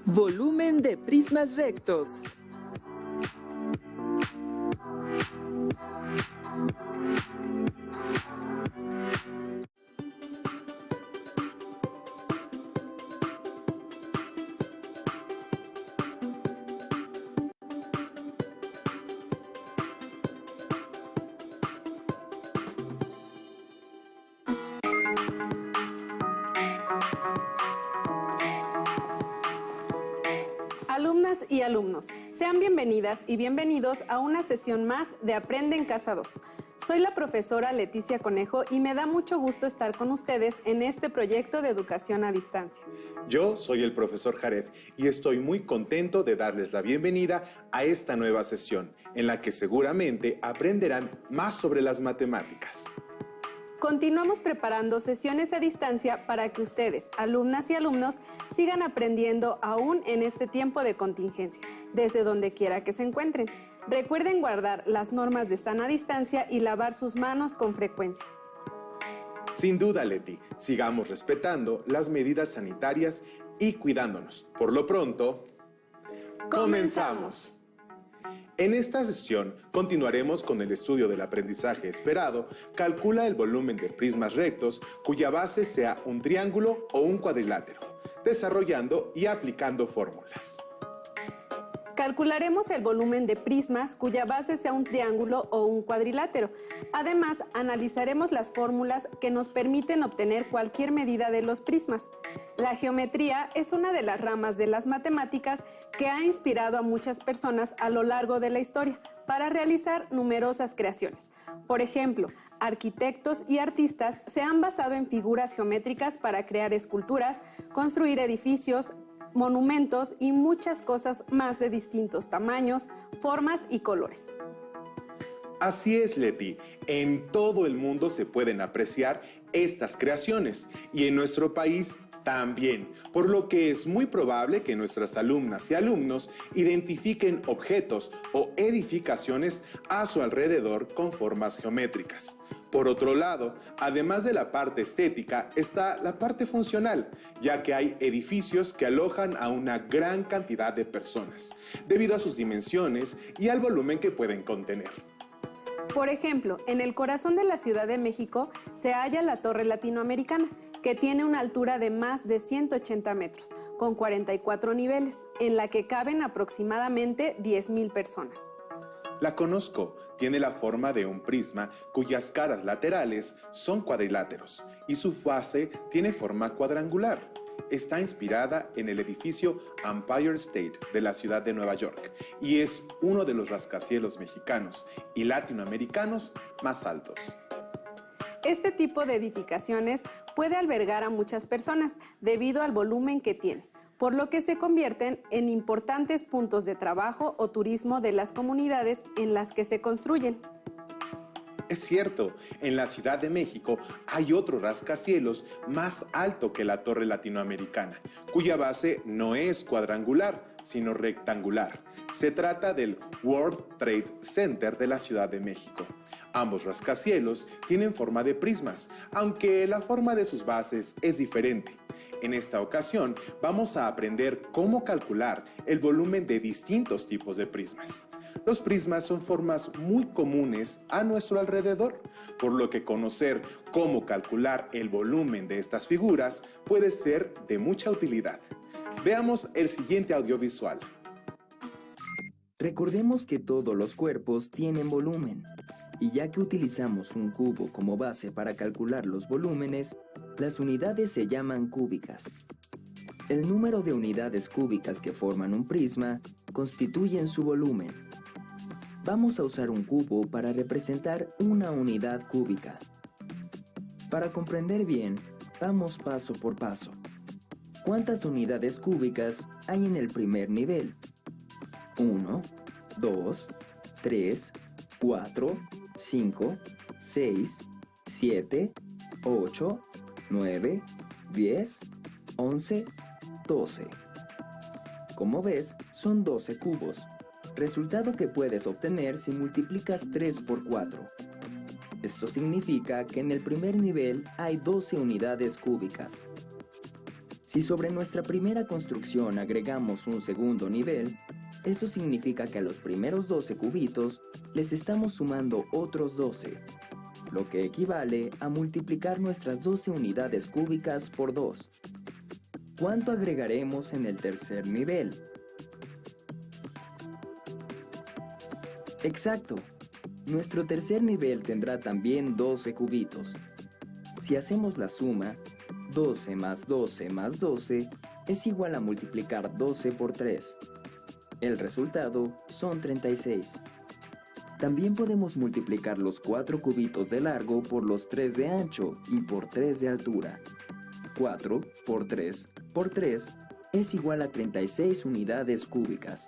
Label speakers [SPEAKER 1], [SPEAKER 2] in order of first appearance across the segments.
[SPEAKER 1] Volumen de prismas rectos.
[SPEAKER 2] Alumnas y alumnos, sean bienvenidas y bienvenidos a una sesión más de Aprende en Casa 2. Soy la profesora Leticia Conejo y me da mucho gusto estar con ustedes en este proyecto de educación a distancia.
[SPEAKER 3] Yo soy el profesor Jared y estoy muy contento de darles la bienvenida a esta nueva sesión, en la que seguramente aprenderán más sobre las matemáticas.
[SPEAKER 2] Continuamos preparando sesiones a distancia para que ustedes, alumnas y alumnos, sigan aprendiendo aún en este tiempo de contingencia, desde donde quiera que se encuentren. Recuerden guardar las normas de sana distancia y lavar sus manos con frecuencia.
[SPEAKER 3] Sin duda, Leti, sigamos respetando las medidas sanitarias y cuidándonos. Por lo pronto, ¡comenzamos! En esta sesión continuaremos con el estudio del aprendizaje esperado. Calcula el volumen de prismas rectos cuya base sea un triángulo o un cuadrilátero, desarrollando y aplicando fórmulas.
[SPEAKER 2] Calcularemos el volumen de prismas cuya base sea un triángulo o un cuadrilátero. Además, analizaremos las fórmulas que nos permiten obtener cualquier medida de los prismas. La geometría es una de las ramas de las matemáticas que ha inspirado a muchas personas a lo largo de la historia para realizar numerosas creaciones. Por ejemplo, arquitectos y artistas se han basado en figuras geométricas para crear esculturas, construir edificios, monumentos y muchas cosas más de distintos tamaños, formas y colores.
[SPEAKER 3] Así es, Leti. En todo el mundo se pueden apreciar estas creaciones y en nuestro país también, por lo que es muy probable que nuestras alumnas y alumnos identifiquen objetos o edificaciones a su alrededor con formas geométricas. Por otro lado, además de la parte estética, está la parte funcional, ya que hay edificios que alojan a una gran cantidad de personas, debido a sus dimensiones y al volumen que pueden contener.
[SPEAKER 2] Por ejemplo, en el corazón de la Ciudad de México se halla la Torre Latinoamericana, que tiene una altura de más de 180 metros, con 44 niveles, en la que caben aproximadamente 10,000 personas.
[SPEAKER 3] La conozco, tiene la forma de un prisma cuyas caras laterales son cuadriláteros y su base tiene forma cuadrangular. Está inspirada en el edificio Empire State de la ciudad de Nueva York y es uno de los rascacielos mexicanos y latinoamericanos más altos.
[SPEAKER 2] Este tipo de edificaciones puede albergar a muchas personas debido al volumen que tiene, por lo que se convierten en importantes puntos de trabajo o turismo de las comunidades en las que se construyen.
[SPEAKER 3] Es cierto, en la Ciudad de México hay otro rascacielos más alto que la Torre Latinoamericana, cuya base no es cuadrangular, sino rectangular. Se trata del World Trade Center de la Ciudad de México. Ambos rascacielos tienen forma de prismas, aunque la forma de sus bases es diferente. En esta ocasión vamos a aprender cómo calcular el volumen de distintos tipos de prismas. Los prismas son formas muy comunes a nuestro alrededor, por lo que conocer cómo calcular el volumen de estas figuras puede ser de mucha utilidad. Veamos el siguiente audiovisual.
[SPEAKER 4] Recordemos que todos los cuerpos tienen volumen, y ya que utilizamos un cubo como base para calcular los volúmenes, las unidades se llaman cúbicas. El número de unidades cúbicas que forman un prisma constituyen su volumen. Vamos a usar un cubo para representar una unidad cúbica. Para comprender bien, vamos paso por paso. ¿Cuántas unidades cúbicas hay en el primer nivel? 1, 2, 3, 4, 5, 6, 7, 8, 9, 10, 11, 12. Como ves, son 12 cubos. Resultado que puedes obtener si multiplicas 3 por 4. Esto significa que en el primer nivel hay 12 unidades cúbicas. Si sobre nuestra primera construcción agregamos un segundo nivel, eso significa que a los primeros 12 cubitos les estamos sumando otros 12, lo que equivale a multiplicar nuestras 12 unidades cúbicas por 2. ¿Cuánto agregaremos en el tercer nivel? Exacto. Nuestro tercer nivel tendrá también 12 cubitos. Si hacemos la suma, 12 más 12 más 12 es igual a multiplicar 12 por 3. El resultado son 36. También podemos multiplicar los 4 cubitos de largo por los 3 de ancho y por 3 de altura. 4 por 3 por 3 es igual a 36 unidades cúbicas.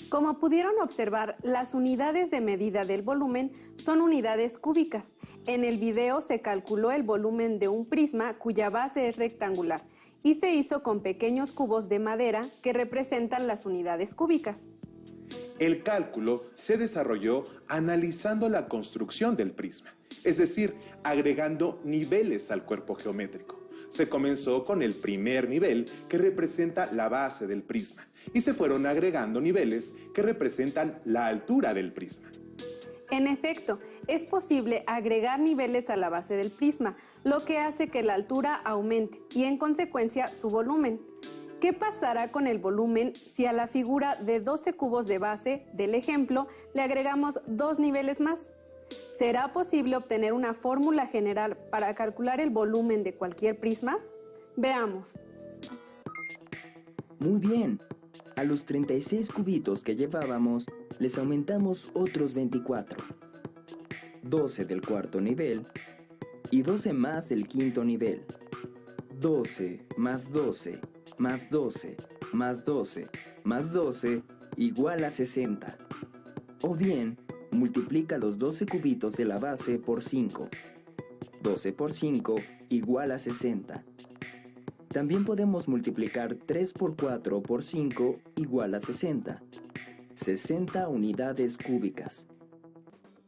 [SPEAKER 2] Como pudieron observar, las unidades de medida del volumen son unidades cúbicas. En el video se calculó el volumen de un prisma cuya base es rectangular y se hizo con pequeños cubos de madera que representan las unidades cúbicas.
[SPEAKER 3] El cálculo se desarrolló analizando la construcción del prisma, es decir, agregando niveles al cuerpo geométrico. Se comenzó con el primer nivel, que representa la base del prisma, y se fueron agregando niveles que representan la altura del prisma.
[SPEAKER 2] En efecto, es posible agregar niveles a la base del prisma, lo que hace que la altura aumente y en consecuencia su volumen. ¿Qué pasará con el volumen si a la figura de 12 cubos de base del ejemplo le agregamos 2 niveles más? ¿Será posible obtener una fórmula general para calcular el volumen de cualquier prisma? Veamos.
[SPEAKER 4] Muy bien. A los 36 cubitos que llevábamos, les aumentamos otros 24. 12 del cuarto nivel y 12 más del quinto nivel. 12 más 12 más 12 más 12 más 12 igual a 60. O bien, multiplica los 12 cubitos de la base por 5. 12 por 5 igual a 60. También podemos multiplicar 3 por 4 por 5 igual a 60. 60 unidades cúbicas.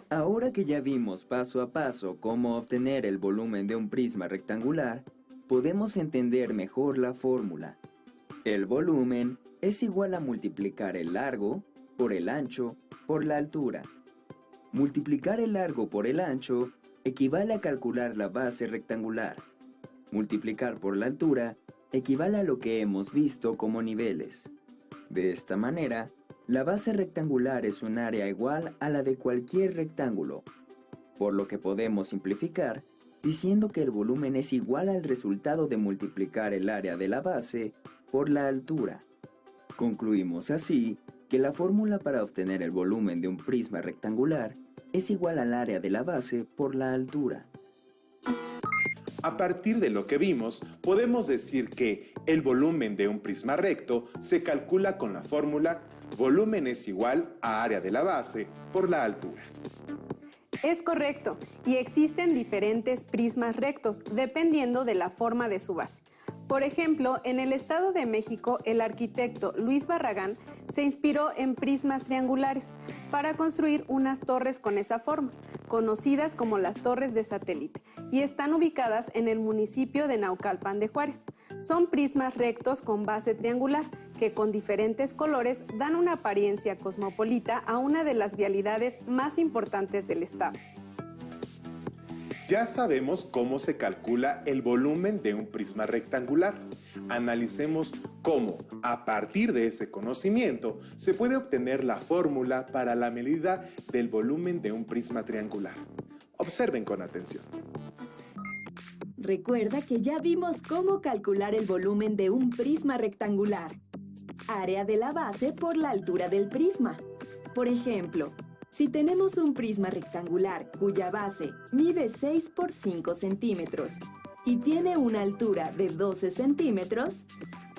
[SPEAKER 4] Ahora que ya vimos paso a paso cómo obtener el volumen de un prisma rectangular, podemos entender mejor la fórmula. El volumen es igual a multiplicar el largo por el ancho por la altura. Multiplicar el largo por el ancho equivale a calcular la base rectangular. Multiplicar por la altura equivale a lo que hemos visto como niveles. De esta manera, la base rectangular es un área igual a la de cualquier rectángulo, por lo que podemos simplificar diciendo que el volumen es igual al resultado de multiplicar el área de la base por la altura. Concluimos así que la fórmula para obtener el volumen de un prisma rectangular es igual al área de la base por la altura.
[SPEAKER 3] A partir de lo que vimos, podemos decir que el volumen de un prisma recto se calcula con la fórmula volumen es igual a área de la base por la altura.
[SPEAKER 2] Es correcto, y existen diferentes prismas rectos dependiendo de la forma de su base. Por ejemplo, en el Estado de México, el arquitecto Luis Barragán se inspiró en prismas triangulares para construir unas torres con esa forma, conocidas como las torres de satélite, y están ubicadas en el municipio de Naucalpan de Juárez. Son prismas rectos con base triangular, que con diferentes colores dan una apariencia cosmopolita a una de las vialidades más importantes del estado.
[SPEAKER 3] Ya sabemos cómo se calcula el volumen de un prisma rectangular. Analicemos cómo, a partir de ese conocimiento, se puede obtener la fórmula para la medida del volumen de un prisma triangular. Observen con atención.
[SPEAKER 1] Recuerda que ya vimos cómo calcular el volumen de un prisma rectangular. Área de la base por la altura del prisma. Por ejemplo, si tenemos un prisma rectangular cuya base mide 6 por 5 centímetros y tiene una altura de 12 centímetros,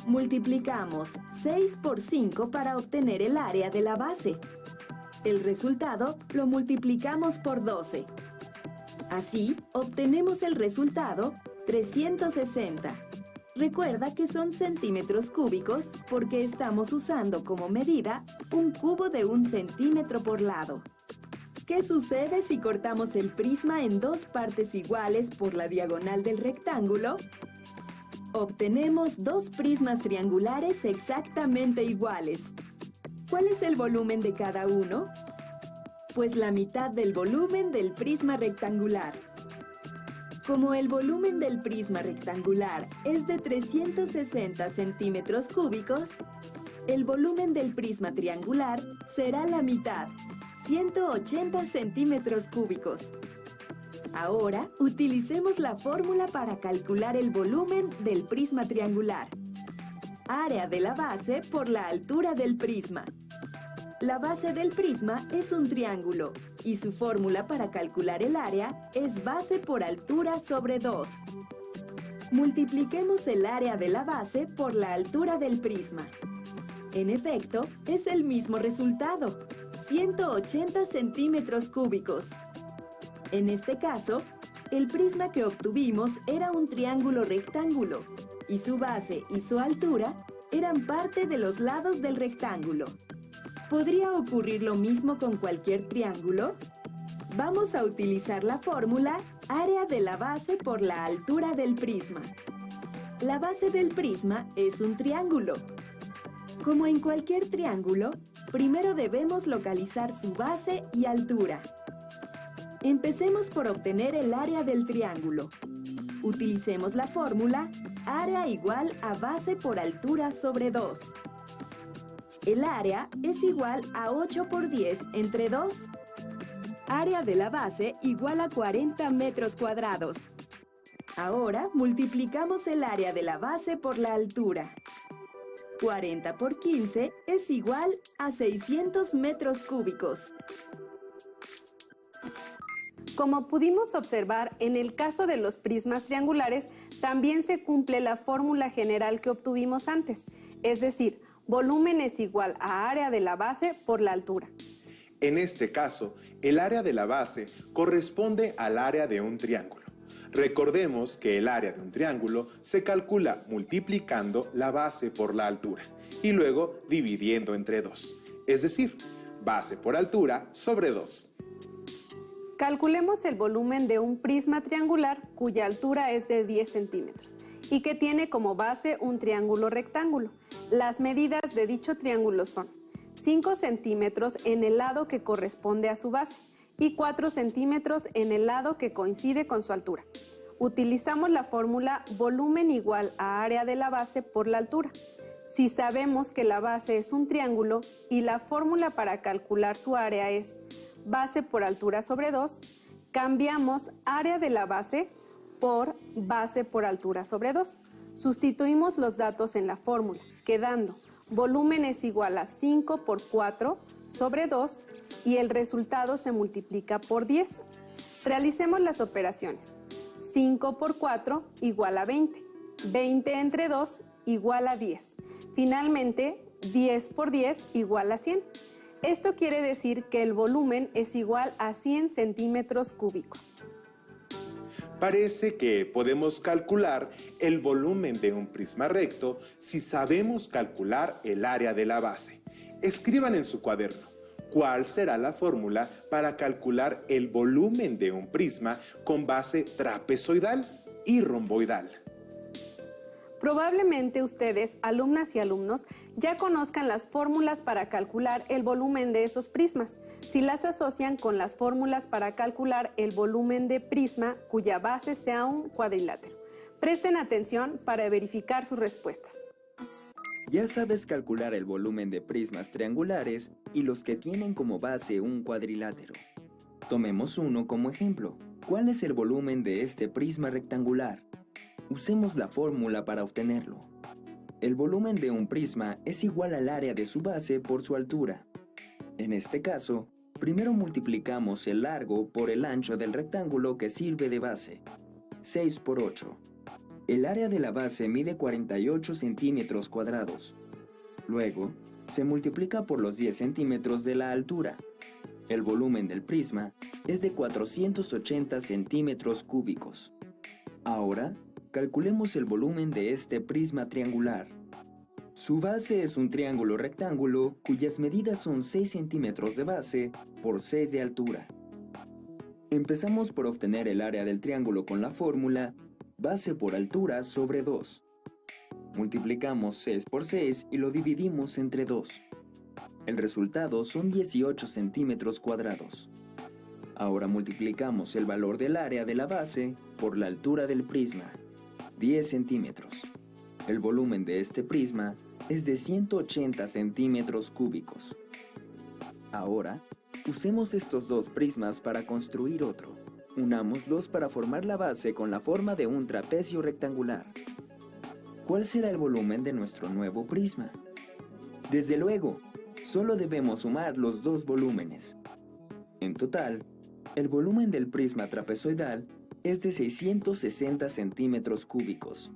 [SPEAKER 1] multiplicamos 6 por 5 para obtener el área de la base. El resultado lo multiplicamos por 12. Así, obtenemos el resultado 360. Recuerda que son centímetros cúbicos porque estamos usando como medida un cubo de 1 centímetro por lado. ¿Qué sucede si cortamos el prisma en 2 partes iguales por la diagonal del rectángulo? Obtenemos dos prismas triangulares exactamente iguales. ¿Cuál es el volumen de cada uno? Pues la mitad del volumen del prisma rectangular. Como el volumen del prisma rectangular es de 360 centímetros cúbicos, el volumen del prisma triangular será la mitad, 180 centímetros cúbicos. Ahora, utilicemos la fórmula para calcular el volumen del prisma triangular. Área de la base por la altura del prisma. La base del prisma es un triángulo y su fórmula para calcular el área es base por altura sobre 2. Multipliquemos el área de la base por la altura del prisma. En efecto, es el mismo resultado, 180 centímetros cúbicos. En este caso, el prisma que obtuvimos era un triángulo rectángulo y su base y su altura eran parte de los lados del rectángulo. ¿Podría ocurrir lo mismo con cualquier triángulo? Vamos a utilizar la fórmula área de la base por la altura del prisma. La base del prisma es un triángulo. Como en cualquier triángulo, primero debemos localizar su base y altura. Empecemos por obtener el área del triángulo. Utilicemos la fórmula área igual a base por altura sobre 2. El área es igual a 8 por 10 entre 2. Área de la base igual a 40 metros cuadrados. Ahora multiplicamos el área de la base por la altura. 40 por 15 es igual a 600 metros cúbicos.
[SPEAKER 2] Como pudimos observar, en el caso de los prismas triangulares, también se cumple la fórmula general que obtuvimos antes, es decir, volumen es igual a área de la base por la altura.
[SPEAKER 3] En este caso, el área de la base corresponde al área de un triángulo. Recordemos que el área de un triángulo se calcula multiplicando la base por la altura y luego dividiendo entre 2, es decir, base por altura sobre 2.
[SPEAKER 2] Calculemos el volumen de un prisma triangular cuya altura es de 10 centímetros y que tiene como base un triángulo rectángulo. Las medidas de dicho triángulo son 5 centímetros en el lado que corresponde a su base y 4 centímetros en el lado que coincide con su altura. Utilizamos la fórmula volumen igual a área de la base por la altura. Si sabemos que la base es un triángulo y la fórmula para calcular su área es base por altura sobre 2, cambiamos área de la base por base por altura sobre 2. Sustituimos los datos en la fórmula, quedando volumen es igual a 5 por 4 sobre 2 y el resultado se multiplica por 10. Realicemos las operaciones. 5 por 4 igual a 20. 20 entre 2 igual a 10. Finalmente, 10 por 10 igual a 100. Esto quiere decir que el volumen es igual a 100 centímetros cúbicos.
[SPEAKER 3] Parece que podemos calcular el volumen de un prisma recto si sabemos calcular el área de la base. Escriban en su cuaderno cuál será la fórmula para calcular el volumen de un prisma con base trapezoidal y romboidal.
[SPEAKER 2] Probablemente ustedes, alumnas y alumnos, ya conozcan las fórmulas para calcular el volumen de esos prismas, si las asocian con las fórmulas para calcular el volumen de prisma cuya base sea un cuadrilátero. Presten atención para verificar sus respuestas.
[SPEAKER 4] Ya sabes calcular el volumen de prismas triangulares y los que tienen como base un cuadrilátero. Tomemos uno como ejemplo. ¿Cuál es el volumen de este prisma rectangular? Usemos la fórmula para obtenerlo. El volumen de un prisma es igual al área de su base por su altura. En este caso, primero multiplicamos el largo por el ancho del rectángulo que sirve de base. 6 por 8. El área de la base mide 48 centímetros cuadrados. Luego, se multiplica por los 10 centímetros de la altura. El volumen del prisma es de 480 centímetros cúbicos. Ahora, calculemos el volumen de este prisma triangular. Su base es un triángulo rectángulo cuyas medidas son 6 centímetros de base por 6 de altura. Empezamos por obtener el área del triángulo con la fórmula base por altura sobre 2. Multiplicamos 6 por 6 y lo dividimos entre 2. El resultado son 18 centímetros cuadrados. Ahora multiplicamos el valor del área de la base por la altura del prisma, 10 centímetros. El volumen de este prisma es de 180 centímetros cúbicos. Ahora, usemos estos dos prismas para construir otro. Unámoslos para formar la base con la forma de un trapecio rectangular. ¿Cuál será el volumen de nuestro nuevo prisma? Desde luego, solo debemos sumar los dos volúmenes. En total, el volumen del prisma trapezoidal es de 660 centímetros cúbicos.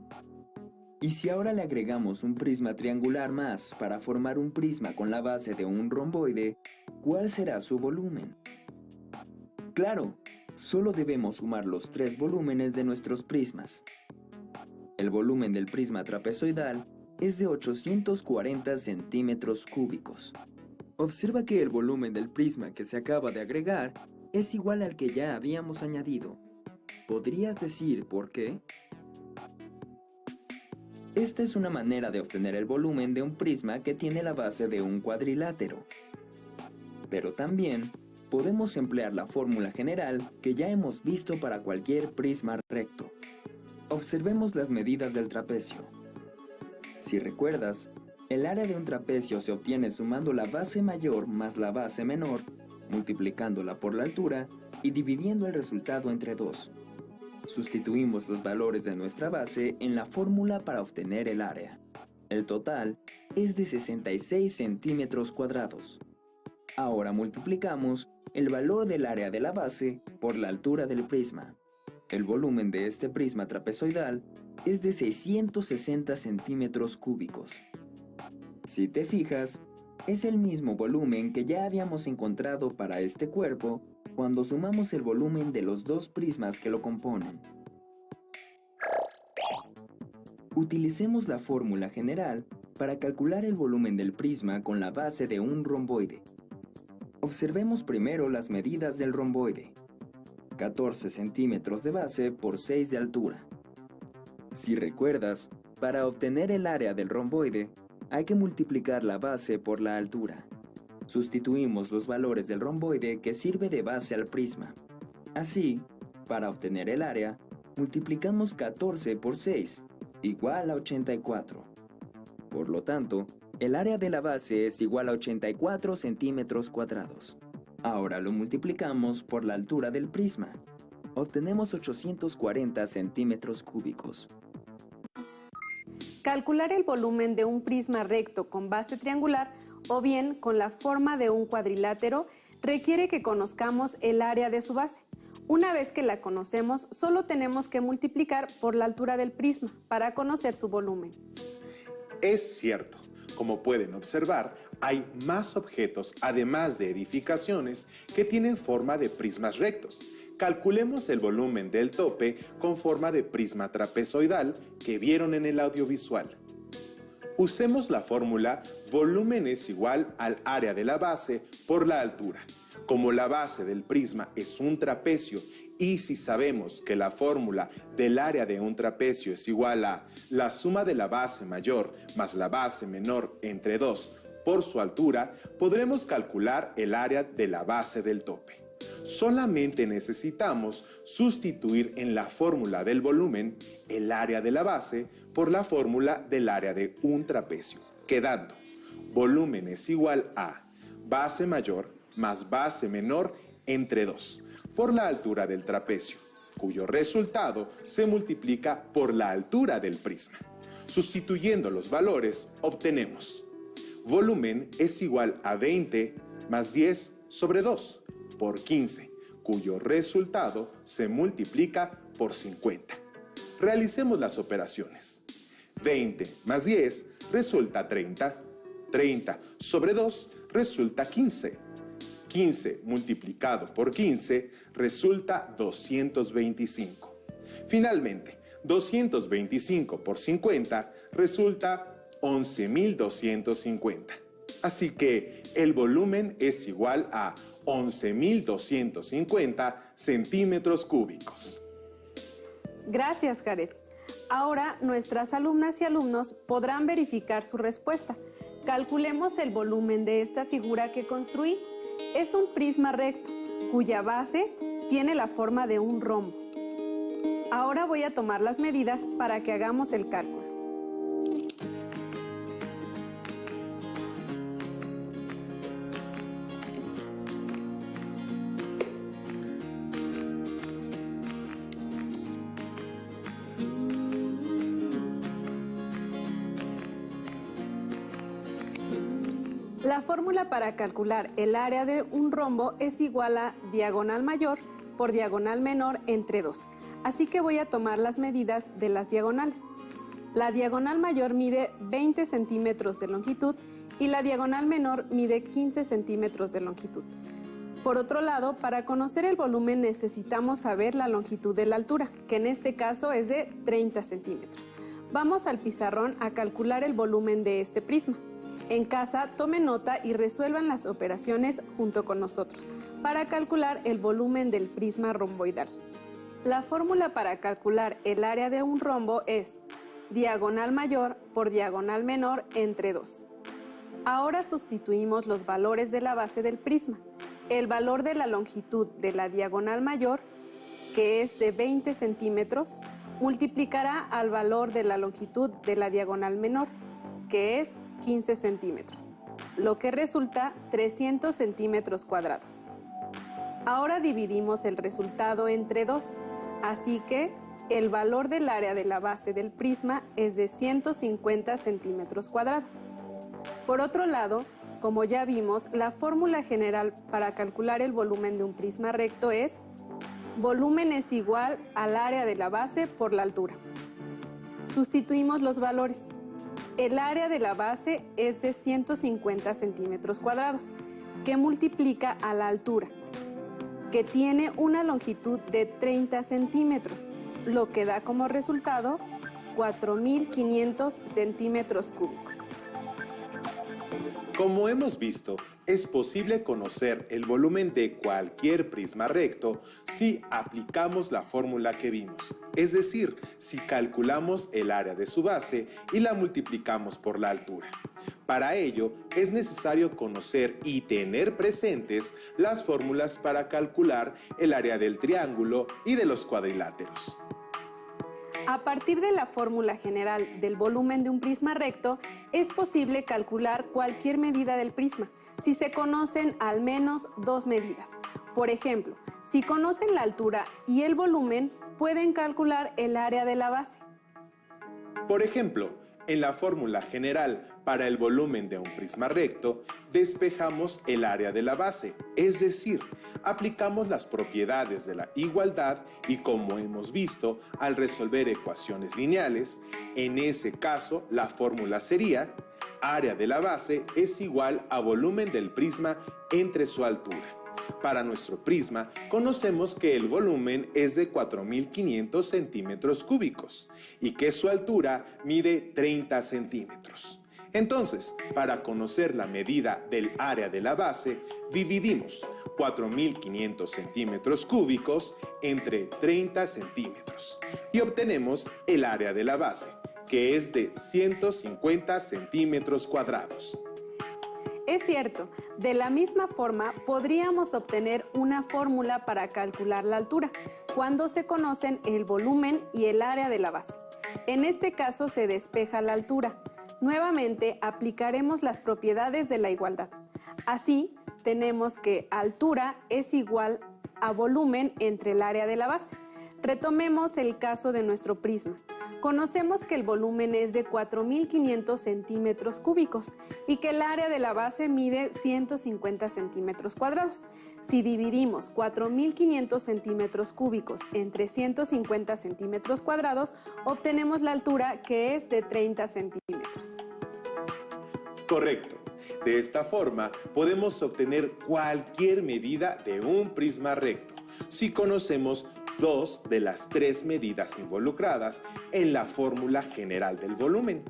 [SPEAKER 4] Y si ahora le agregamos un prisma triangular más para formar un prisma con la base de un romboide, ¿cuál será su volumen? Claro, solo debemos sumar los tres volúmenes de nuestros prismas. El volumen del prisma trapezoidal es de 840 centímetros cúbicos. Observa que el volumen del prisma que se acaba de agregar es igual al que ya habíamos añadido. ¿Podrías decir por qué? Esta es una manera de obtener el volumen de un prisma que tiene la base de un cuadrilátero. Pero también podemos emplear la fórmula general que ya hemos visto para cualquier prisma recto. Observemos las medidas del trapecio. Si recuerdas, el área de un trapecio se obtiene sumando la base mayor más la base menor, multiplicándola por la altura y dividiendo el resultado entre 2. Sustituimos los valores de nuestra base en la fórmula para obtener el área. El total es de 66 centímetros cuadrados. Ahora multiplicamos el valor del área de la base por la altura del prisma. El volumen de este prisma trapezoidal es de 660 centímetros cúbicos. Si te fijas, es el mismo volumen que ya habíamos encontrado para este cuerpo cuando sumamos el volumen de los dos prismas que lo componen. Utilicemos la fórmula general para calcular el volumen del prisma con la base de un romboide. Observemos primero las medidas del romboide. 14 centímetros de base por 6 de altura. Si recuerdas, para obtener el área del romboide, hay que multiplicar la base por la altura. Sustituimos los valores del romboide que sirve de base al prisma. Así, para obtener el área, multiplicamos 14 por 6, igual a 84. Por lo tanto, el área de la base es igual a 84 centímetros cuadrados. Ahora lo multiplicamos por la altura del prisma. Obtenemos 840 centímetros cúbicos.
[SPEAKER 2] Calcular el volumen de un prisma recto con base triangular o bien con la forma de un cuadrilátero requiere que conozcamos el área de su base. Una vez que la conocemos, solo tenemos que multiplicar por la altura del prisma para conocer su volumen.
[SPEAKER 3] Es cierto. Como pueden observar, hay más objetos, además de edificaciones, que tienen forma de prismas rectos. Calculemos el volumen del tope con forma de prisma trapezoidal que vieron en el audiovisual. Usemos la fórmula volumen es igual al área de la base por la altura. Como la base del prisma es un trapecio y si sabemos que la fórmula del área de un trapecio es igual a la suma de la base mayor más la base menor entre 2 por su altura, podremos calcular el área de la base del tope. Solamente necesitamos sustituir en la fórmula del volumen el área de la base por la fórmula del área de un trapecio, quedando volumen es igual a base mayor más base menor entre 2 por la altura del trapecio, cuyo resultado se multiplica por la altura del prisma. Sustituyendo los valores, obtenemos volumen es igual a 20 más 10 sobre 2 por 15, cuyo resultado se multiplica por 50. Realicemos las operaciones. 20 más 10 resulta 30. 30 sobre 2 resulta 15. 15 multiplicado por 15 resulta 225. Finalmente, 225 por 50 resulta 11.250. Así que el volumen es igual a 11.250 centímetros cúbicos.
[SPEAKER 2] Gracias, Jared. Ahora nuestras alumnas y alumnos podrán verificar su respuesta. Calculemos el volumen de esta figura que construí. Es un prisma recto, cuya base tiene la forma de un rombo. Ahora voy a tomar las medidas para que hagamos el cálculo. La fórmula para calcular el área de un rombo es igual a diagonal mayor por diagonal menor entre 2. Así que voy a tomar las medidas de las diagonales. La diagonal mayor mide 20 centímetros de longitud y la diagonal menor mide 15 centímetros de longitud. Por otro lado, para conocer el volumen necesitamos saber la longitud de la altura, que en este caso es de 30 centímetros. Vamos al pizarrón a calcular el volumen de este prisma. En casa, tomen nota y resuelvan las operaciones junto con nosotros para calcular el volumen del prisma romboidal. La fórmula para calcular el área de un rombo es diagonal mayor por diagonal menor entre 2. Ahora sustituimos los valores de la base del prisma. El valor de la longitud de la diagonal mayor, que es de 20 centímetros, multiplicará al valor de la longitud de la diagonal menor, que es 15 centímetros, lo que resulta 300 centímetros cuadrados. Ahora dividimos el resultado entre 2, así que el valor del área de la base del prisma es de 150 centímetros cuadrados. Por otro lado, como ya vimos, la fórmula general para calcular el volumen de un prisma recto es volumen es igual al área de la base por la altura. Sustituimos los valores. El área de la base es de 150 centímetros cuadrados, que multiplica a la altura, que tiene una longitud de 30 centímetros, lo que da como resultado 4.500 centímetros cúbicos.
[SPEAKER 3] Como hemos visto, es posible conocer el volumen de cualquier prisma recto si aplicamos la fórmula que vimos, es decir, si calculamos el área de su base y la multiplicamos por la altura. Para ello, es necesario conocer y tener presentes las fórmulas para calcular el área del triángulo y de los cuadriláteros.
[SPEAKER 2] A partir de la fórmula general del volumen de un prisma recto, es posible calcular cualquier medida del prisma, si se conocen al menos 2 medidas. Por ejemplo, si conocen la altura y el volumen, pueden calcular el área de la base.
[SPEAKER 3] Por ejemplo, en la fórmula general para el volumen de un prisma recto, despejamos el área de la base, es decir, aplicamos las propiedades de la igualdad y, como hemos visto, al resolver ecuaciones lineales, en ese caso la fórmula sería área de la base es igual a volumen del prisma entre su altura. Para nuestro prisma, conocemos que el volumen es de 4.500 centímetros cúbicos y que su altura mide 30 centímetros. Entonces, para conocer la medida del área de la base, dividimos 4.500 centímetros cúbicos entre 30 centímetros y obtenemos el área de la base, que es de 150 centímetros cuadrados.
[SPEAKER 2] Es cierto, de la misma forma podríamos obtener una fórmula para calcular la altura cuando se conocen el volumen y el área de la base. En este caso se despeja la altura. Nuevamente aplicaremos las propiedades de la igualdad. Así, tenemos que altura es igual a volumen entre el área de la base. Retomemos el caso de nuestro prisma. Conocemos que el volumen es de 4.500 centímetros cúbicos y que el área de la base mide 150 centímetros cuadrados. Si dividimos 4.500 centímetros cúbicos entre 150 centímetros cuadrados, obtenemos la altura, que es de 30 centímetros.
[SPEAKER 3] Correcto. De esta forma, podemos obtener cualquier medida de un prisma recto si conocemos 2 de las 3 medidas involucradas en la fórmula general del volumen.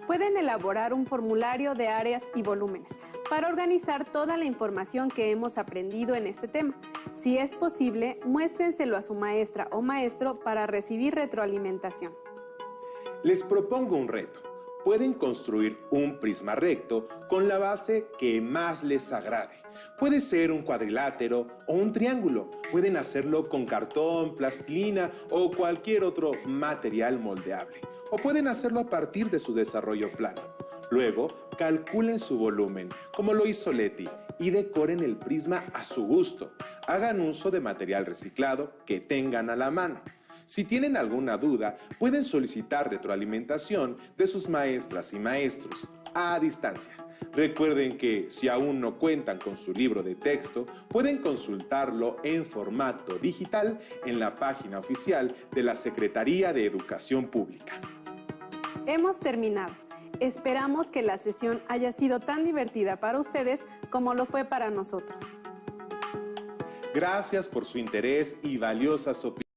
[SPEAKER 2] Pueden elaborar un formulario de áreas y volúmenes para organizar toda la información que hemos aprendido en este tema. Si es posible, muéstrenselo a su maestra o maestro para recibir retroalimentación.
[SPEAKER 3] Les propongo un reto. Pueden construir un prisma recto con la base que más les agrade. Puede ser un cuadrilátero o un triángulo. Pueden hacerlo con cartón, plastilina o cualquier otro material moldeable. O pueden hacerlo a partir de su desarrollo plano. Luego, calculen su volumen, como lo hizo Leti, y decoren el prisma a su gusto. Hagan uso de material reciclado que tengan a la mano. Si tienen alguna duda, pueden solicitar retroalimentación de sus maestras y maestros a distancia. Recuerden que si aún no cuentan con su libro de texto, pueden consultarlo en formato digital en la página oficial de la Secretaría de Educación Pública.
[SPEAKER 2] Hemos terminado. Esperamos que la sesión haya sido tan divertida para ustedes como lo fue para nosotros.
[SPEAKER 3] Gracias por su interés y valiosas opiniones.